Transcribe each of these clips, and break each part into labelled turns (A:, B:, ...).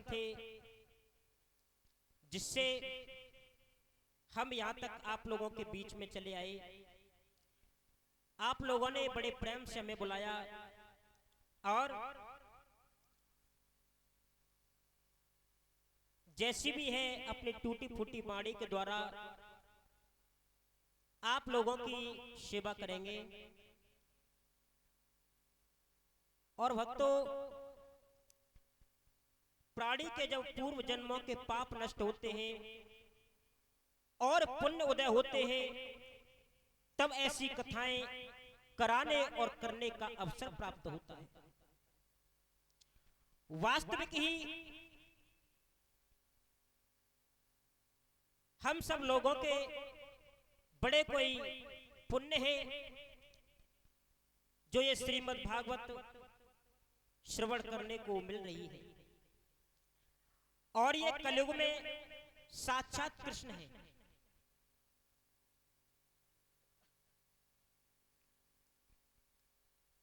A: थे जिससे हम यहाँ तक आप लोगों के बीच में चले आए। आप लोगों ने बड़े प्रेम से हमें बुलाया और जैसी भी है अपनी टूटी फूटी वाणी के द्वारा आप लोगों की सेवा करेंगे। और भक्तों, प्राणी के जब पूर्व जन्मों के पाप नष्ट होते हैं और पुण्य उदय होते हैं, तब ऐसी कथाएं कराने और करने का अवसर प्राप्त होता है। वास्तविक ही हम सब लोगों के बड़े कोई पुण्य है जो ये श्रीमद् भागवत श्रवण करने को मिल रही है। और ये कलयुग में साक्षात कृष्ण है।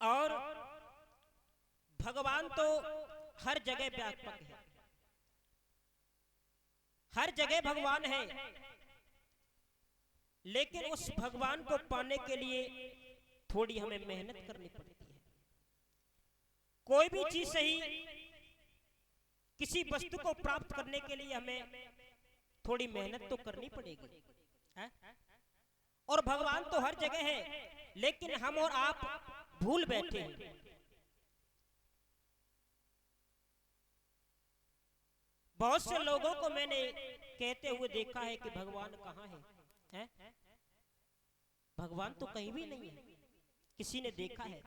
A: और भगवान तो हर जगह व्यापक है, हर जगह भगवान है, लेकिन उस भगवान को पाने के लिए थोड़ी हमें मेहनत करनी पड़ती है। कोई भी चीज सही, किसी वस्तु को प्राप्त करने के लिए हमें थोड़ी मेहनत तो करनी पड़ेगी है? और भगवान तो हर जगह है, लेकिन हम और आप भूल बैठे हैं। बहुत से लोगों को मैंने कहते हुए देखा है कि भगवान कहाँ है? भगवान तो कहीं भी नहीं है, किसी ने देखा है?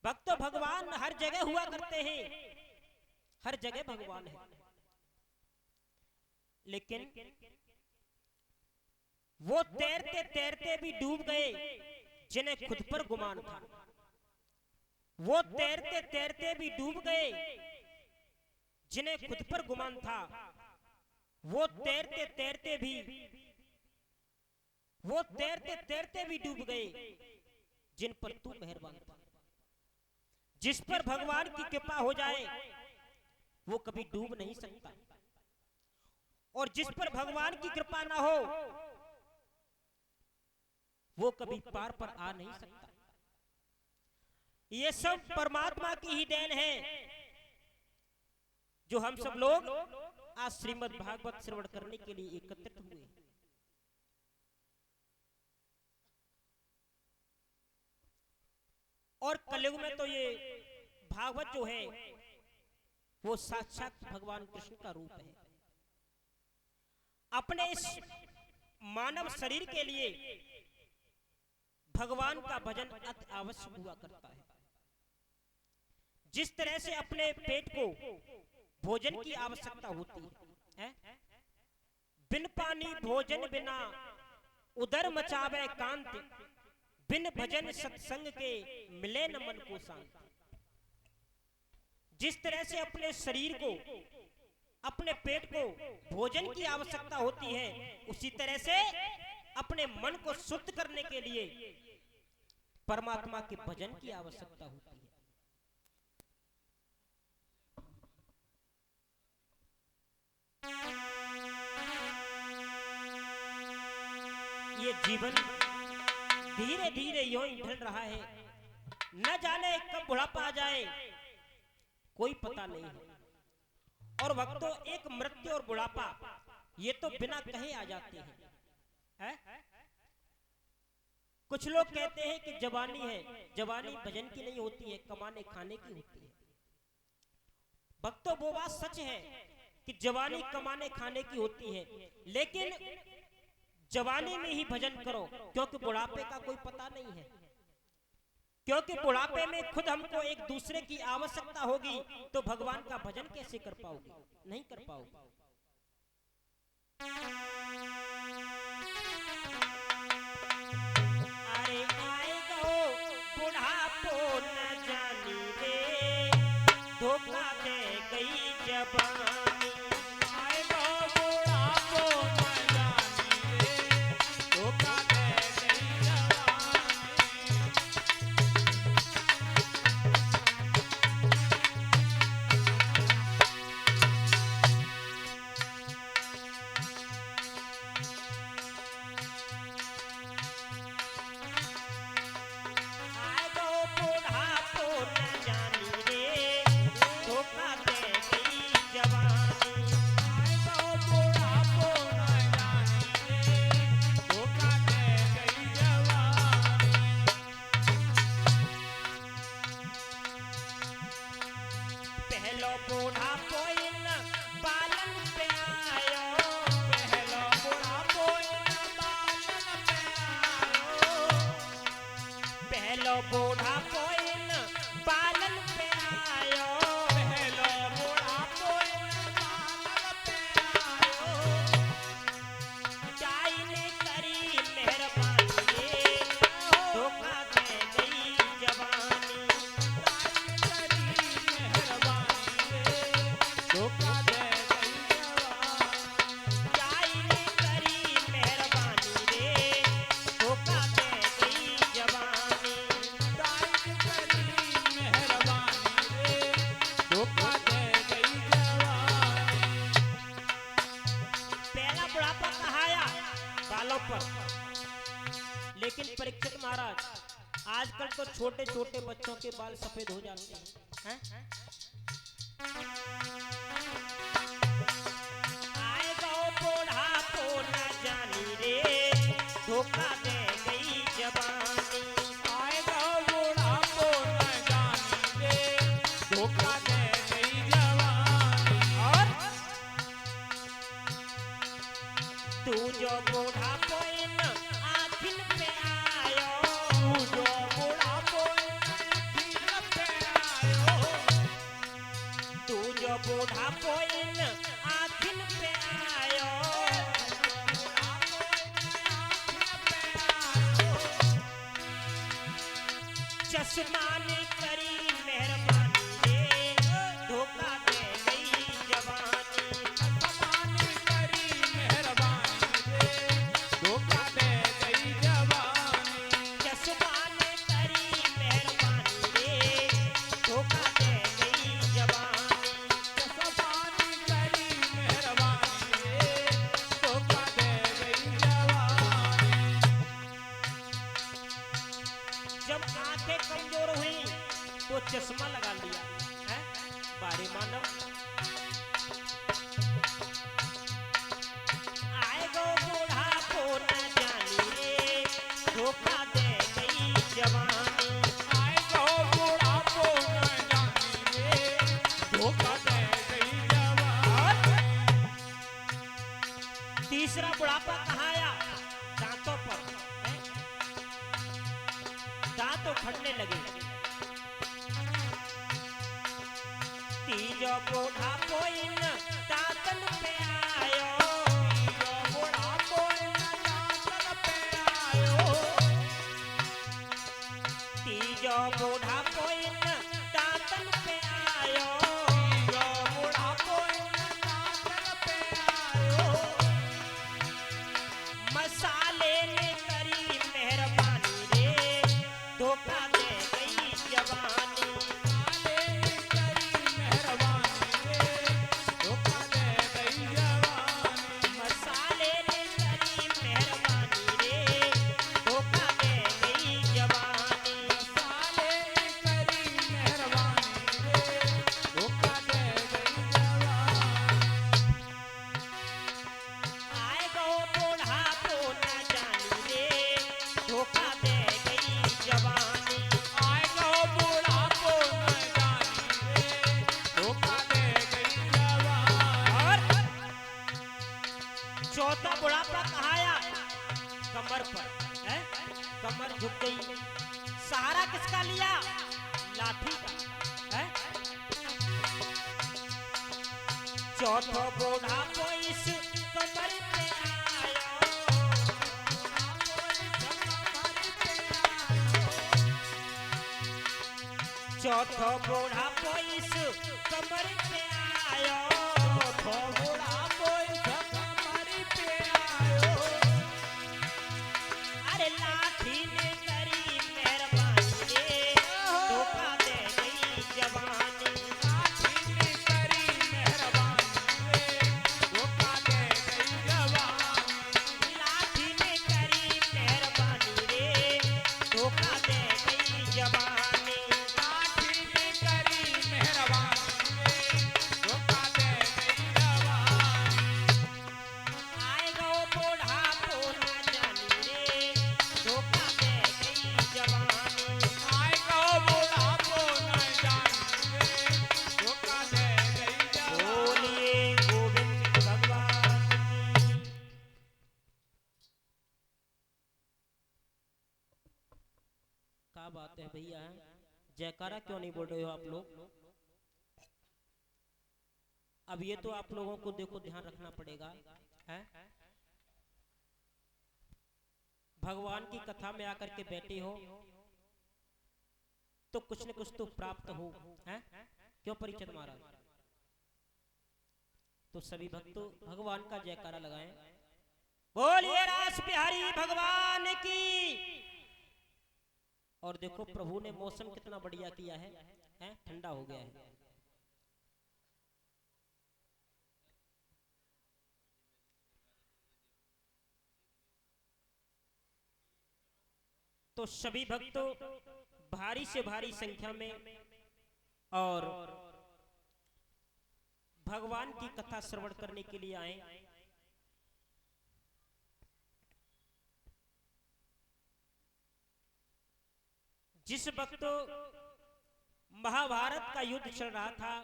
A: भक्तों, भगवान हर जगह हुआ करते हैं, हर जगह भगवान है, लेकिन वो तैरते तैरते भी डूब गए जिन्हें खुद पर गुमान था। वो तैरते तैरते भी डूब गए जिन्हें खुद पर गुमान था। वो तैरते तैरते भी डूब गए जिन पर तू मेहरबान था। जिस पर भगवान की कृपा हो जाए वो कभी डूब नहीं सकता, और जिस पर भगवान की कृपा ना हो वो कभी पार पर आ नहीं सकता। ये सब परमात्मा की ही देन है जो हम सब लोग आज श्रीमद् भागवत श्रवण करने के लिए एकत्रित हुए। और कलयुग में तो ये भागवत जो है वो साक्षात भगवान कृष्ण का रूप है। अपने इस मानव शरीर के लिए भगवान का भजन अति आवश्यक हुआ करता है। जिस तरह से अपने पेट को भोजन की आवश्यकता होती है, बिन पानी भोजन बिना उदर मचावे कांत, बिन भजन सत्संग के मिले न मन को शांति। जिस तरह से अपने शरीर को, अपने पेट को भोजन की आवश्यकता होती है, उसी तरह से अपने मन को शुद्ध करने के लिए परमात्मा के भजन की आवश्यकता होती है। ये जीवन धीरे धीरे यूं ही ढल रहा है, न जाने कब बुढ़ापा आ जाए कोई पता नहीं है। और वक्तों, एक मृत्यु और बुढ़ापा ये तो बिना कहे आ जाते हैं। कुछ लोग कहते हैं कि जवानी है, जवानी भजन की नहीं होती है, कमाने खाने की होती है। भक्तों, वो बात सच है कि जवानी कमाने खाने की होती है, लेकिन जवानी में ही भजन करो, क्योंकि बुढ़ापे का कोई पता नहीं है। क्योंकि बुढ़ापे में खुद हमको एक दूसरे की आवश्यकता होगी, तो भगवान का भजन कैसे कर पाओगे? नहीं कर पाओगे। अरे आएगा बुढ़ापो न जानी रे, धोखा दे गई जवानी। जवानी।
B: आए तो बुढ़ापो न जानी रे, धोखा दे गई जवानी।
A: पहलो बुढ़ापो इन बालन पे आयो,
B: पहलो बुढ़ापो इन बालन पे आयो,
A: पहलो बुढ़ापो इन बालन पे आयो।
B: पहलो बुढ़ापो इन बालन पे आयो।
A: चाई ने करी मेहरबानी रे, धोखा दे गई जवानी।
B: ताई करी मेहरबानी रे, धोखा दे गई जवानी।
A: चाई ने करी मेहरबानी रे, धोखा दे गई जवानी।
B: ताई करी मेहरबानी रे, धोखा दे गई जवानी।
A: पहला बुढ़ापा कहाया बालों पर, लेकिन परीक्षित महाराज आजकल तो छोटे छोटे बच्चों के बाल सफेद हो जाते हैं, हैं? आएगा बुढ़ापो न जानी रे, धोखा दे गई जवानी।
B: आएगा बुढ़ापो न जानी रे, धोखा दे गई जवानी।
A: और तू जो बुढ़ापो इन आँखिन पे आयो,
B: तू जो बुढ़ापो इन आँखिन पे आयो,
A: तू जो बुढ़ापो इन आँखिन पे आयो।
B: बुढ़ापो इन आँखिन पे आयो।
A: चश्मा ने करी मेहरबानी रे, धोखा दे गई जवानी।
B: समानी करी मेहरबानी रे, धोखा दे गई जवानी।
A: चश्मा ने करी मेहरबानी रे, धोखा दे गई जवानी।
B: समानी करी मेहरबानी रे, धोखा दे गई जवानी।
A: जब आंखें कमजोर हुई तो चश्मा लगा लिया, है बारे मानव। आएगो बुढ़ापो न जानी रे, धोखा दे गई जवानी।
B: आएगा बुढ़ापो न जानी रे, धोखा दे गई जवानी।
A: तीसरा बुढ़ापा कहाया दांतों पर, है? दांत उखड़ने लगे। तीजो बुढ़ापो इन दांतन पे आयो,
B: तीजो बुढ़ापो इन दांतन पे आयो,
A: तीजो बुढ़ापो इन दांतन पे आयो।
B: तीजो बुढ़ापो इन दांतन पे आयो।
A: मसाले ने करी मेहरबानी रे, धोखा दे गई जवानी।
B: साले ने करी मेहरबानी रे, धोखा दे गई जवानी।
A: मसाले ने करी मेहरबानी रे, धोखा दे गई जवानी।
B: साले ने करी मेहरबानी रे, धोखा दे गई जवानी।
A: आएगो बुढ़ापो न जानी रे, धोखा दे गई जवानी।
B: आएगा बुढ़ापो न जानी रे, धोखा दे गई जवानी।
A: और चौथा बुढ़ापा कहाया कमर पर, है? कमर झुक गई। सहारा किसका लिया? लाठी का, है? चौथा बुढ़ापो इस कमर पे आयो, चौथा बुढ़ापो इस कमर पे आयो।
B: चौथो बुढ़ापो इस कमर पे आयो।
A: अरे लाठी ने करी मेहरबानी रे, धोखा दे गई जवानी।
B: लाठी ने करी मेहरबानी रे, धोखा दे गई जवानी।
A: लाठी ने करी मेहरबानी रे, धोखा दे गई जवानी।
B: लाठी ने करी मेहरबानी रे,
A: बात है भैया, जयकारा क्यों नहीं बोल रहे हो आप लोग? अब ये तो आप लोगों को देखो ध्यान रखना पड़ेगा है? भगवान की कथा में आकर के बैठे हो तो कुछ न कुछ तो प्राप्त हो, है? क्यों परिचित महाराज? तो सभी भक्तों भगवान का जयकारा लगाएं, बोलिए रास बिहारी भगवान की। और देखो प्रभु ने मौसम कितना बढ़िया किया है, ठंडा हो गया है। तो सभी भक्तों भारी से भारी संख्या में और भगवान की कथा श्रवण करने के लिए आए। जिस वक्त महाभारत का युद्ध चल रहा था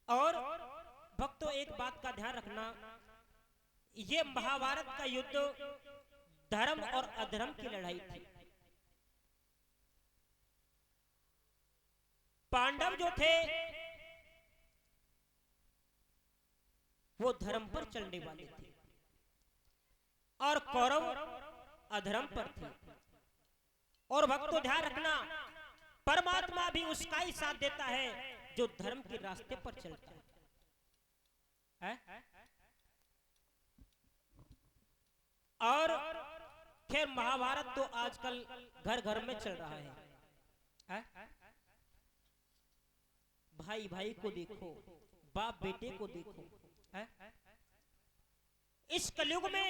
A: और भक्तों एक बात का ध्यान रखना, ये महाभारत का युद्ध धर्म और अधर्म की लड़ाई थी। पांडव जो थे वो धर्म पर चलने वाले थे और कौरव अधर्म पर थे। और भक्तों ध्यान रखना, परमात्मा भी उसका ही साथ देता है जो धर्म के रास्ते पर चलता है? और खैर महाभारत तो आजकल घर घर में चल रहा है? भाई भाई को देखो, बाप बेटे को देखो, है? इस कलयुग में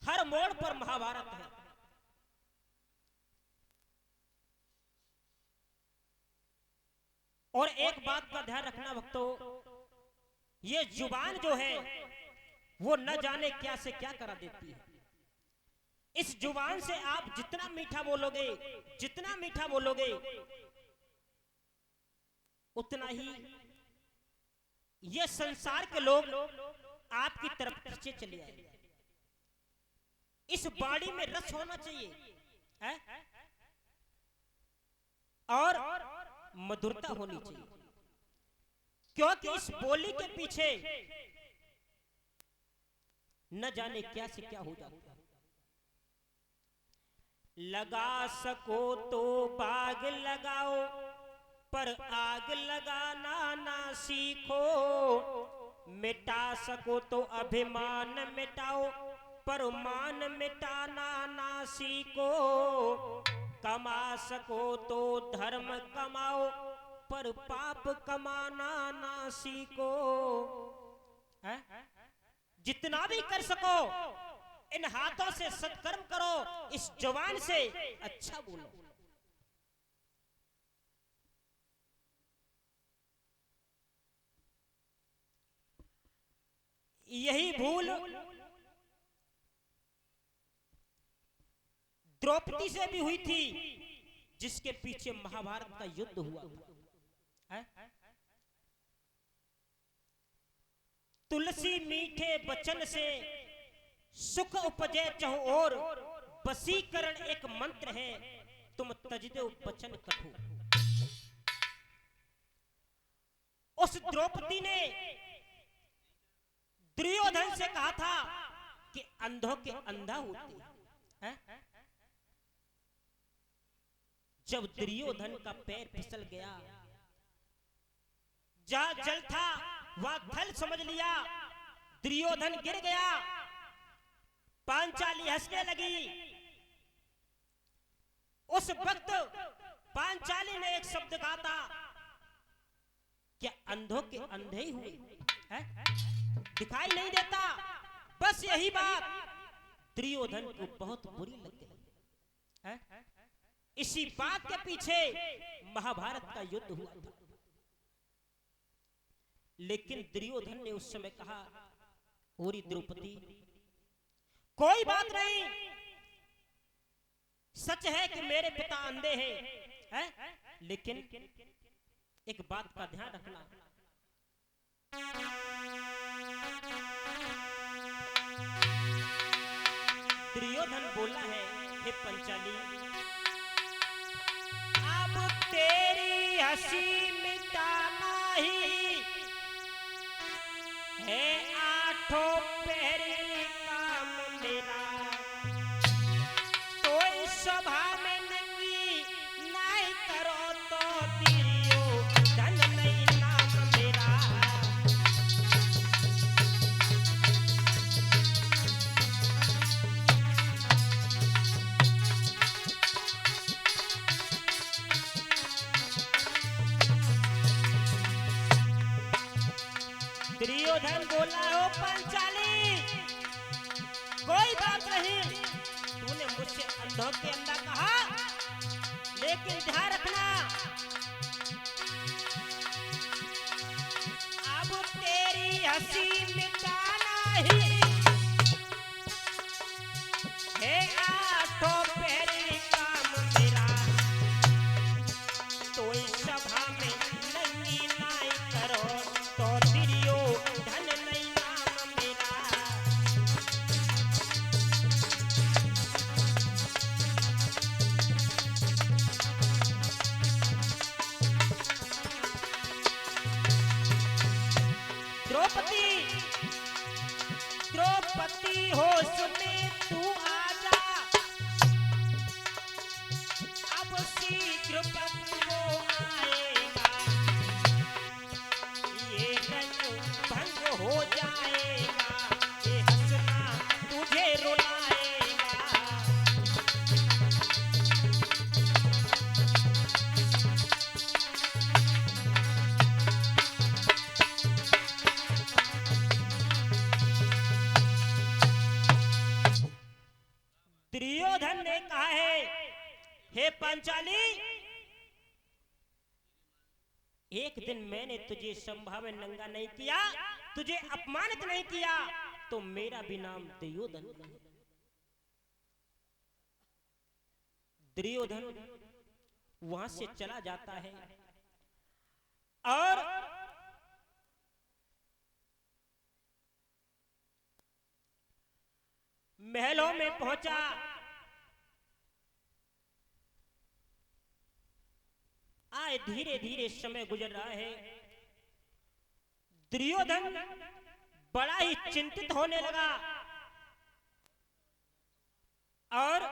A: हर मोड़ पर महाभारत है। और एक बात का ध्यान रखना भक्तों, ये जुबान जो है वो न जाने क्या से क्या करा देती है। इस जुबान से आप जितना मीठा बोलोगे, जितना मीठा बोलोगे, उतना ही ये संसार के लोग आपकी तरफ खींचे चले आए। इस बाड़ी में रस होना चाहिए, है? और मधुरता होनी चाहिए, क्योंकि इस बोली के पीछे न जाने क्या से क्या हो जाता है। लगा सको तो बाग लगाओ, पर आग लगाना ना सीखो। मिटा सको तो अभिमान मिटाओ, पर मान मिटाना ना सीखो। कमा सको तो धर्म कमाओ, पर पाप कमाना ना सीखो। है? जितना भी कर सको इन हाथों से सत्कर्म करो, इस जवान से अच्छा बोलो। यही भूल द्रौपदी से भी हुई थी, जिसके पीछे महाभारत का युद्ध हुआ था। तुलसी मीठे बचन से सुख उपजे चहु और, वशीकरण एक मंत्र है तुम तज दो बचन कठोर। उस द्रौपदी ने दुर्योधन से कहा था कि अंधों के अंधा होते हैं। जब दुर्योधन का पैर फिसल गया, जहां जल था वहां थल समझ लिया, दुर्योधन गिर गया। पांचाली हंसने लगी। उस वक्त पांचाली ने एक शब्द कहा था, क्या अंधों के अंधे ही हुए है? दिखाई नहीं देता। बस यही बात दुर्योधन को बहुत बुरी लग गई है? इसी बात के पीछे महाभारत का युद्ध हुआ था। लेकिन दुर्योधन ने उस समय कहा, ओरी द्रौपदी कोई बात नहीं, सच है कि मेरे पिता अंधे हैं, लेकिन एक बात का ध्यान रखना, दुर्योधन बोला है, हे पंचाली, अब तेरी हंसी मिटाना ही है आठों पहरे काम मेरा। तो इस सभा में नंगी नहीं करो तो दुर्योधन नहीं नाम मेरा। दुर्योधन बोला, हो पंचाली, कोई बात नहीं, तूने मुझसे अंधों के अंधा कहा, लेकिन ध्यान रखना, अब तेरी हंसी मिटाना ही है आठों पहरे काम मेरा। तो इस सभा में नंगी नाई करो तो दुर्योधन नहीं नाम मेरा। द्रौपदी, द्रौपदी होश में तू आजा, अब शीघ्र पद वो आएगा, ये रंग भंग हो जाएगा, ये हंसना तुझे रुलाएगा। दुर्योधन ने कहा है, हे पंचाली, एक दिन मैंने तुझे सभा में नंगा नहीं किया, तुझे अपमानित नहीं किया, तो मेरा भी नाम दुर्योधन है। दुर्योधन वहां से चला जाता है और महलों में पहुंचा। आए धीरे धीरे समय गुजर रहा है। दुर्योधन बड़ा ही चिंतित होने लगा और